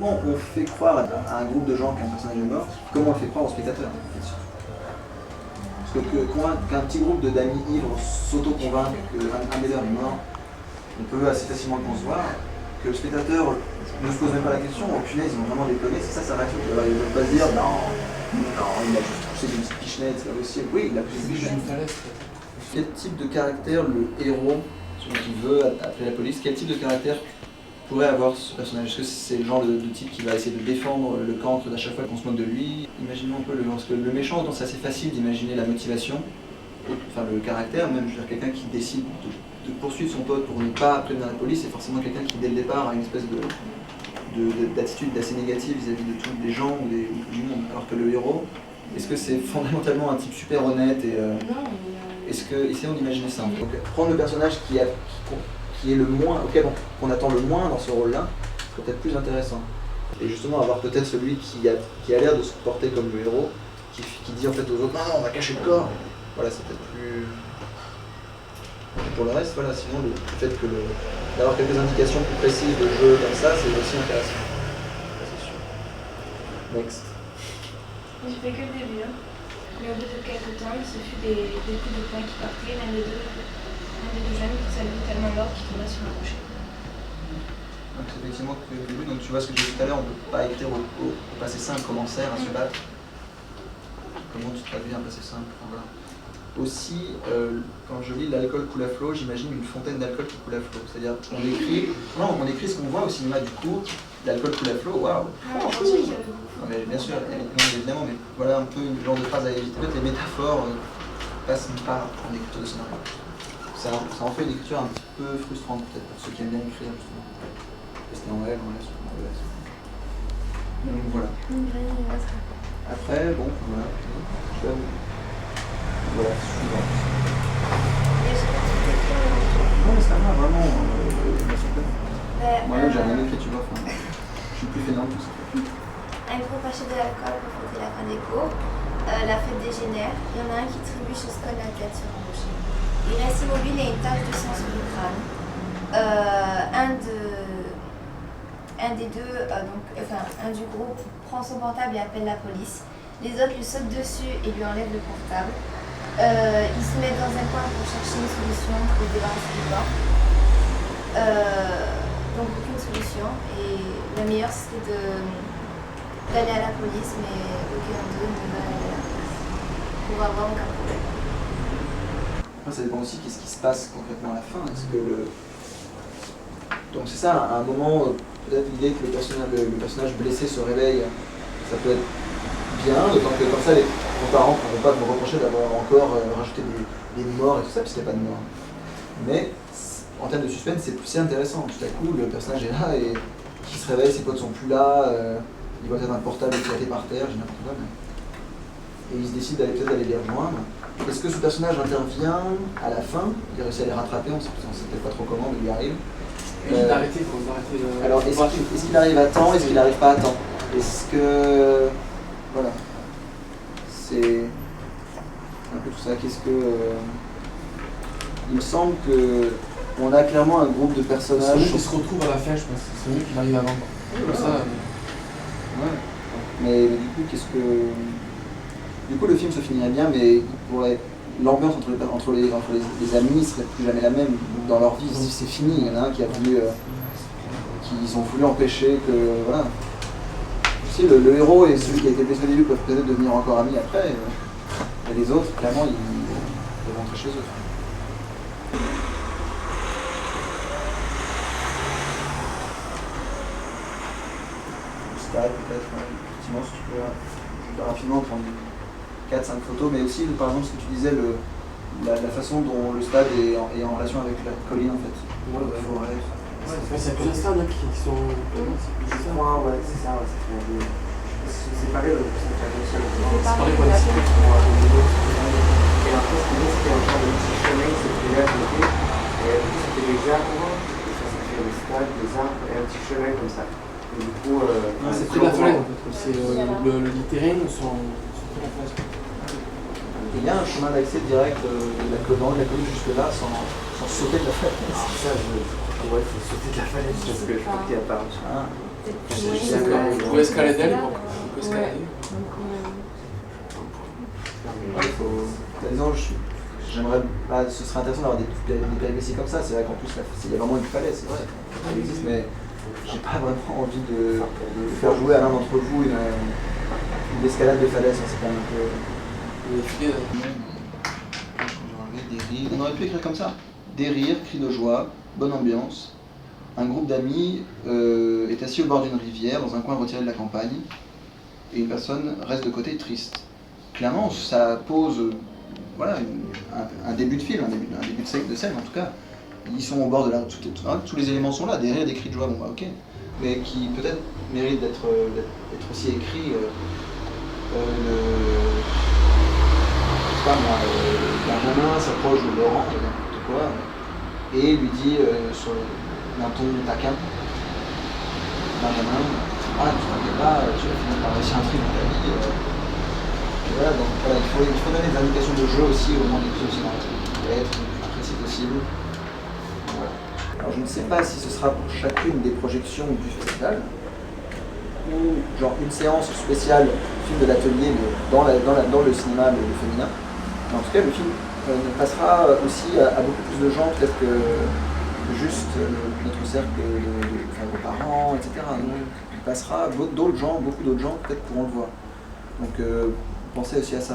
Comment on fait croire à un groupe de gens qu'un personnage est mort, comment on le fait croire au spectateur en fait. Parce qu'un petit groupe d'amis ivres s'auto-convainc qu'un des leurs est mort, on peut assez facilement le concevoir, que le spectateur ne se pose même pas la question, oh punaise, ils ont vraiment déconné, c'est ça sa réaction. Il ne veut pas se dire non, il a juste poussé d'une petite pichenette, c'est pas possible. Oui, il a poussé d'une pichenette. Quel type de caractère le héros, celui qui veut appeler la police, quel type de caractère pourrait avoir ce personnage? Est-ce que c'est le genre de type qui va essayer de défendre le cancre à chaque fois qu'on se moque de lui? Imaginons un peu parce que le méchant, autant c'est assez facile d'imaginer la motivation, enfin le caractère, même je veux dire quelqu'un qui décide de poursuivre son pote pour ne pas prévenir la police, c'est forcément quelqu'un qui dès le départ a une espèce d'attitude assez négative vis-à-vis de tous les gens ou du monde. Alors que le héros, est-ce que c'est fondamentalement un type super honnête et est-ce que essayons d'imaginer ça. Donc prendre le personnage qui est le moins, qu'on attend le moins dans ce rôle-là, c'est peut-être plus intéressant. Et justement avoir peut-être celui qui a l'air de se comporter comme le héros, qui dit en fait aux autres non, on va cacher le corps. Voilà, c'est peut-être plus. Pour le reste, voilà, sinon le fait que d'avoir quelques indications plus précises de jeu comme ça, c'est aussi intéressant. Ça, c'est sûr. Next. J'ai fait que le début, hein. Mais au bout de quelques temps, il se fut des coups de poing qui partaient, l'un des deux jeunes qui salue tellement l'autre qu'il tomba sur un rocher. Donc c'est effectivement que le début, donc tu vois ce que j'ai dit tout à l'heure, on ne peut pas écrire au passé simple comment sert à se battre. Comment tu traduis un passé simple, enfin, voilà. Aussi, quand je lis l'alcool coule à flot, j'imagine une fontaine d'alcool qui coule à flot. C'est-à-dire qu'on écrit ce qu'on voit au cinéma du coup, l'alcool coule à flot, waouh. Mais bien sûr, évidemment, mais voilà un peu une genre de phrase à éviter. Peut-être les métaphores passent pas en écriture de scénario. Ça en fait une écriture un petit peu frustrante peut-être pour ceux qui aiment bien écrire justement. Rester en L, en S, en ES. Donc voilà. Après, bon, voilà. Voilà, suivant. Non mais c'est pas grave, vraiment. Moi-même j'ai rien écrit, tu vois. Enfin, je suis plus fainéant que tout ça. Un groupe achète de l'alcool pour fêter la fin des cours. La fête dégénère. Il y en a un qui trébuche et se colle la tête sur un rocher. Il reste immobile et une tache de sang sur le crâne. Un du groupe prend son portable et appelle la police. Les autres lui sautent dessus et lui enlèvent le portable. Il se met dans un coin pour chercher une solution pour se débarrasser du corps. Donc aucune solution. Et la meilleure c'était d'aller à la police, mais aucun d'eux ne va aller à la police. Pour avoir aucun problème. Après ça dépend aussi qu'est-ce qui se passe concrètement à la fin. Est-ce que donc c'est ça, à un moment, peut-être l'idée que le personnage blessé se réveille, ça peut être bien, d'autant que comme ça les parents ne pourront pas me reprocher d'avoir encore rajouté des morts et tout ça, puisqu'il n'y a pas de mort. Mais en termes de suspense, c'est intéressant. Tout à coup, le personnage est là et qui se réveille, ses potes sont plus là, il voit peut-être un portable éclaté par terre, j'ai n'importe quoi. Et il se décide peut-être d'aller les rejoindre. Est-ce que ce personnage intervient à la fin? Il réussit à les rattraper, on ne sait peut-être pas trop comment, mais il y arrive. Alors, est-ce qu'il arrive à temps? Est-ce qu'il n'arrive pas à temps? Est-ce que... Voilà. C'est un peu tout ça. Il me semble qu'on a clairement un groupe de personnages... C'est mieux qu'il se retrouve à la fin, je pense. C'est mieux qu'il arrive avant. Comme ça... Ouais. Mais du coup, Du coup, le film se finirait bien, mais l'ambiance entre les amis serait plus jamais la même dans leur vie. C'est fini. Il y en a un qui a voulu... qu'ils ont voulu empêcher que... Voilà. Tu sais, le héros et celui qui a été blessé au début peuvent peut-être devenir encore amis après. Et les autres, clairement, ils peuvent rentrer chez eux. Stade, peut-être, effectivement, si tu peux rapidement prendre 4-5 photos, mais aussi, par exemple, ce que tu disais, la façon dont le stade est en relation avec la colline, en fait. Ouais, la forêt. C'est plusieurs stades qui sont... c'est ça, c'est pareil, C'est pareil pour la et après, ce qui c'était un genre de petit chemin qui s'était là à côté, et c'était des arbres, ça fait le stade, des arbres, et un petit chemin comme ça. Et du coup, c'est près de la falaise, en fait. C'est les terrains sont près de la falaise. Il y a un chemin d'accès direct de la colline jusque-là sans sauter de la falaise. Ça, il faut sauter de la falaise parce que je crois qu'il n'y a pas. Vous pouvez escalader à l'époque. Vous pouvez escalader. Ouais, disons, j'aimerais, ce serait intéressant d'avoir des péripéties comme ça. C'est vrai qu'en plus, il y a vraiment une falaise, c'est vrai, elle existe, mais j'ai pas vraiment envie de faire jouer à l'un d'entre vous une escalade de falaise. C'est quand même un peu. Des rires. On aurait pu écrire comme ça. Des rires, cris de joie, bonne ambiance. Un groupe d'amis est assis au bord d'une rivière, dans un coin retiré de la campagne, et une personne reste de côté triste. Clairement, ça pose voilà, un début de film, un début de scène en tout cas. Ils sont au bord de la... tous les éléments sont là, des rires, des cris de joie, bon bah ok. Mais qui peut-être méritent d'être aussi écrits. Je sais pas moi, Benjamin s'approche de Laurent, n'importe quoi, et lui dit d'un ton taquin, Benjamin, tu t'inquiètes pas, tu vas finir par réussir un truc dans ta vie. Et voilà, donc voilà, il faut donner des indications de jeu aussi au moment d'écrire aussi dans la télé. Il va être le plus précis possible. Voilà. Alors je ne sais pas si ce sera pour chacune des projections du festival, ou genre une séance spéciale film de l'atelier dans le cinéma féminin. Mais en tout cas, le film passera aussi à beaucoup plus de gens, peut-être que juste notre cercle vos parents, etc. Donc, il passera, beaucoup d'autres gens peut-être pourront le voir. Donc pensez aussi à ça.